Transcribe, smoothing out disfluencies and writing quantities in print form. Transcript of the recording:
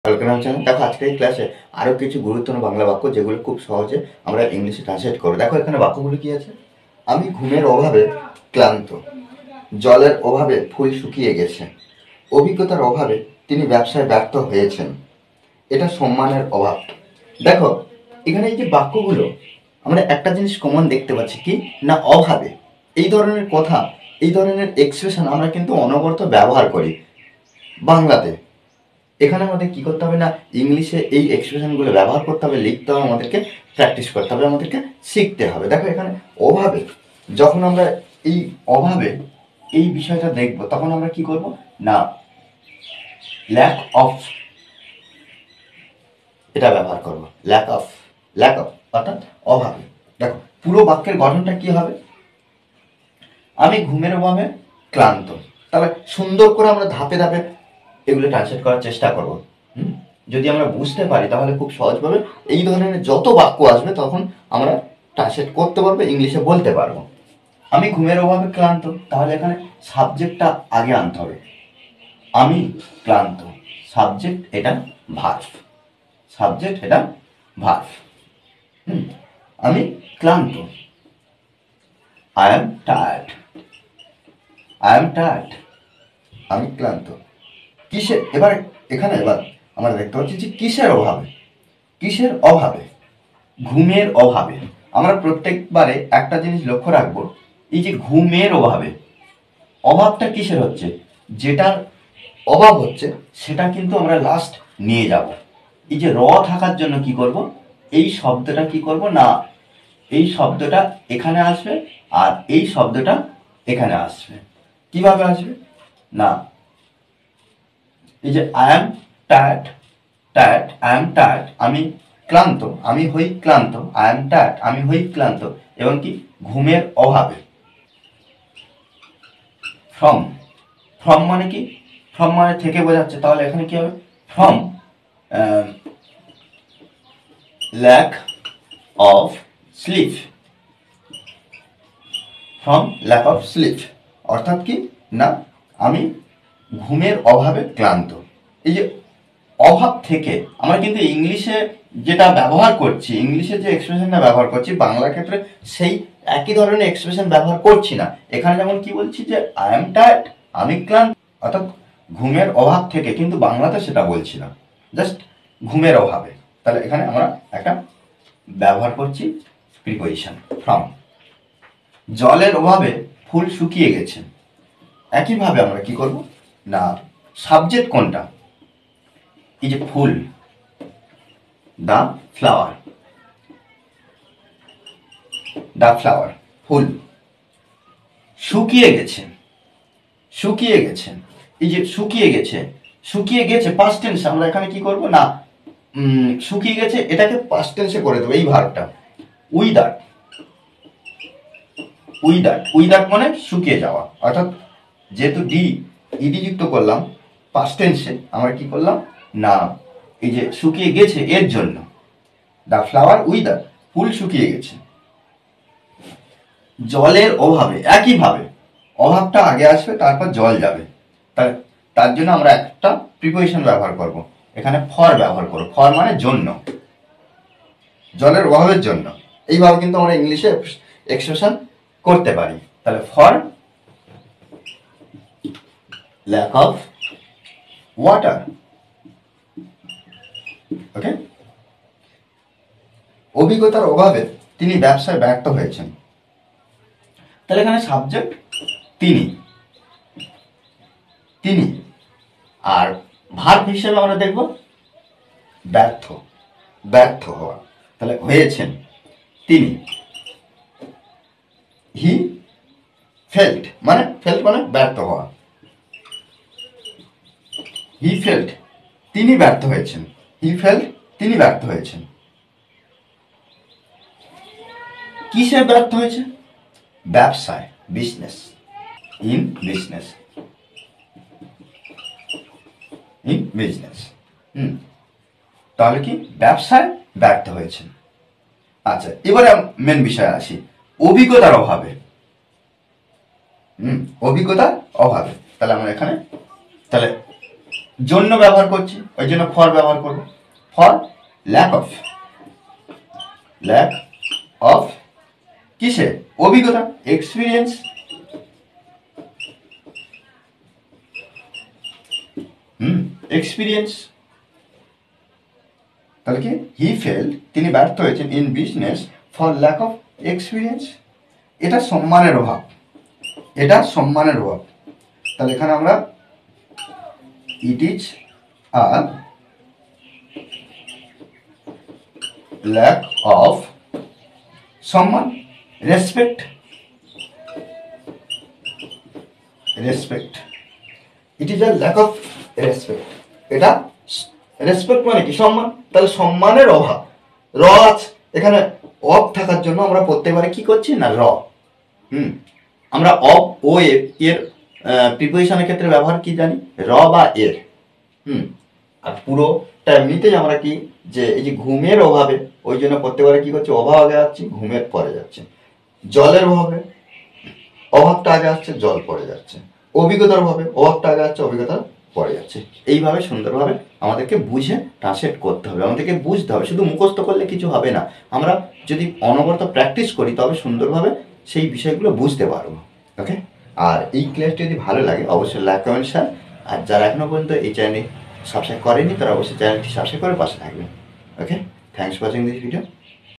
Welcome channel. দেখো আজকের এই ক্লাসে আরও কিছু গুরুত্বপূর্ণ বাংলা বাক্য যেগুলো খুব সহজে আমরা ইংলিশে ট্রান্সলেট করবো। দেখো এখানে বাক্যগুলো কি আছে। আমি ঘুমের অভাবে ক্লান্ত, জলের অভাবে ফুল শুকিয়ে গেছে, অভিজ্ঞতার অভাবে তিনি ব্যবসায় ব্যর্থ হয়েছেন, এটা সম্মানের অভাব। দেখো এখানে এই যে বাক্যগুলো আমরা একটা জিনিস কমন দেখতে পাচ্ছি কি না, অভাবে। এই ধরনের কথা, এই ধরনের এক্সপ্রেশন আমরা কিন্তু অনবরত ব্যবহার করি বাংলাতে। এখানে আমাদের কি করতে হবে না, ইংলিশে এই এক্সপ্রেশনগুলো ব্যবহার করতে হবে, লিখতে হবে, আমাদেরকে প্র্যাকটিস করতে হবে, আমাদেরকে শিখতে হবে। দেখো এখানে অভাবে, যখন আমরা এই অভাবে এই বিষয়টা দেখব তখন আমরা কি করব না, ল্যাক অফ এটা ব্যবহার করব। ল্যাক অফ, ল্যাক অফ অর্থাৎ অভাবে। দেখো পুরো বাক্যের গঠনটা কি হবে, আমি ঘুমের অভাবে ক্লান্ত। তাহলে সুন্দর করে আমরা ধাপে ধাপে এগুলো ট্রান্সলেট করার চেষ্টা করব। যদি আমরা বুঝতে পারি তাহলে খুব সহজভাবে এই ধরনের যত বাক্য আসবে তখন আমরা ট্রান্সলেট করতে পারবো, ইংলিশে বলতে পারবো। আমি ঘুমের অভাবে ক্লান্ত, তাহলে এখানে সাবজেক্টটা আগে আনতে হবে। আমি ক্লান্ত, সাবজেক্ট এটা ভার্ব, সাবজেক্ট এটা ভার্ব। আমি ক্লান্ত, I am tired, I am tired, আমি ক্লান্ত। কিসের, এবার এখানে এবার আমরা দেখতে পাচ্ছি যে কিসের অভাবে, কিসের অভাবে, ঘুমের অভাবে। আমরা প্রত্যেকবারে একটা জিনিস লক্ষ্য রাখবো, এই যে ঘুমের অভাবে, অভাবটা কিসের হচ্ছে, যেটার অভাব হচ্ছে সেটা কিন্তু আমরা লাস্ট নিয়ে যাব। এই যে র থাকার জন্য কি করব, এই শব্দটা কি করব না, এই শব্দটা এখানে আসবে আর এই শব্দটা এখানে আসবে। কিভাবে আসবে না, এই যে I am tired, tired, I am tired, আমি ক্লান্ত, আমি হই ক্লান্ত, আই এম টায়ার্ড, আমি হই ক্লান্ত, এবং কি ঘুমের অভাবে। ফ্রম, ফ্রম মানে কি, ফ্রম মানে থেকে বোঝাচ্ছে, তাহলে এখানে কি হবে, from lack of sleep, from lack of sleep অর্থাৎ কি না, আমি ঘুমের অভাবে ক্লান্ত। এই যে অভাব থেকে আমরা কিন্তু ইংলিশে যেটা ব্যবহার করছি, ইংলিশে যে এক্সপ্রেশনটা ব্যবহার করছি বাংলার ক্ষেত্রে সেই একই ধরনের এক্সপ্রেশন ব্যবহার করছি না। এখানে যেমন কি বলছি যে আই এম টায়ার্ড, আমি ক্লান্ত, অর্থাৎ ঘুমের অভাব থেকে, কিন্তু বাংলাতে সেটা বলছি না, জাস্ট ঘুমের অভাবে। তাহলে এখানে আমরা একটা ব্যবহার করছি প্রিপোজিশন ফ্রম। জলের অভাবে ফুল শুকিয়ে গেছে, একইভাবে আমরা কি করব না, সাবজেক্ট কোনটা, এই যে ফুল, দ্য ফ্লাওয়ার, দ্য ফ্লাওয়ার, ফুল শুকিয়ে গেছে, শুকিয়ে গেছে, এই যে শুকিয়ে গেছে, শুকিয়ে গেছে পাস্ট টেন্স, আমরা এখানে কি করব না, শুকিয়ে গেছে এটাকে পাস্ট টেন্সে করে দেবো এই ভার্বটা, উইদার, উইদার, উইদার মানে শুকিয়ে যাওয়া, অর্থাৎ যেহেতু ইডি যুক্ত করলাম পাস্ট টেন্সে, আমরা কি করলাম না, এই যে শুকিয়ে গেছে এর জন্য দ্য ফ্লাওয়ার উইদার, ফুল শুকিয়ে গেছে। জলের অভাবে, একইভাবে অভাবটা আগে আসবে তারপর জল যাবে, তার জন্য আমরা একটা প্রিপোজিশন ব্যবহার করব, এখানে ফর ব্যবহার করব, ফর মানে জন্য, জলের অভাবের জন্য। এইভাবে কিন্তু আমরা ইংলিশে এক্সপ্রেশন করতে পারি। তাহলে ফর ল্যাক অফ ওয়াটার, ওকে। অভিজ্ঞতার অভাবে তিনি ব্যবসায় ব্যর্থ হয়েছেন, তাহলে এখানে সাবজেক্ট তিনি, তিনি, আর ভার্ব হিসেবে আমরা দেখব ব্যর্থ, ব্যর্থ হওয়া, তাহলে হয়েছেন তিনি, হি ফেল্ট, মানে ফেল্ট মানে ব্যর্থ হওয়া, হি ফেল্ট তিনি ব্যর্থ হয়েছেন, হি ফেল্ট তিনি ব্যর্থ হয়েছেন। কিসে ব্যর্থ হয়েছে, ব্যবসায়, business, in business, in business. তাহলে কি ব্যবসায় ব্যর্থ হয়েছেন। আচ্ছা এবারে মেন বিষয়ে আসি, অভিজ্ঞতার অভাবে, অভিজ্ঞতার অভাবে, তাহলে আমরা এখানে তাহলে জন্য ব্যবহার করছি, ওই জন্য ফর ব্যবহার করব। ফর ল্যাক অফ কিসে? অভিজ্ঞতা, এক্সপিরিয়েন্স। এক্সপিরিয়েন্স। তাহলে কি? হি ফেল, তিনি ব্যর্থ হয়েছেন in business for lack of experience. এটা সম্মানের অভাব, এটা সম্মানের অভাব। তাহলে এখানে আমরা it is a lack of সম্মান, respect. It is a lack of respect. এটা রেসপেক্ট মানে কি? সম্মান। তাহলে সম্মানের অভাব, র আছে এখানে। অফ থাকার জন্য আমরা প্রত্যেকবারে কি করছি না র। আমরা অফ ও এর প্রিপোজিশনের ক্ষেত্রে ব্যবহার কি জানি? র বা এর। আর পুরোটা এমনিতেই আমরা কি যে এই যে ঘুমের অভাবে, ওই জন্য প্রত্যেকবারে কি করছি? অভাব আগে যাচ্ছি, ঘুমের পরে যাচ্ছে। জলের অভাবে অভাবটা আগে আসছে, জল পরে যাচ্ছে। অভিজ্ঞতার অভাবে অভাবটা আগে আসছে, অভিজ্ঞতা পরে যাচ্ছে। এইভাবে সুন্দরভাবে আমাদেরকে বুঝে ট্রান্সলেট করতে হবে, আমাদেরকে বুঝতে হবে। শুধু মুখস্থ করলে কিছু হবে না, আমরা যদি অনবরত প্র্যাকটিস করি তবে সুন্দরভাবে সেই বিষয়গুলো বুঝতে পারবো। ওকে, আর এই ক্লাসটি যদি ভালো লাগে অবশ্যই লাইক, কমেন্ট, শেয়ার। আর যারা এখনো পর্যন্ত এই চ্যানেলটি সাবস্ক্রাইব করেনি তারা অবশ্যই চ্যানেলটি সাবস্ক্রাইব করে পাশে থাকবেন। Okay, thanks for watching this video.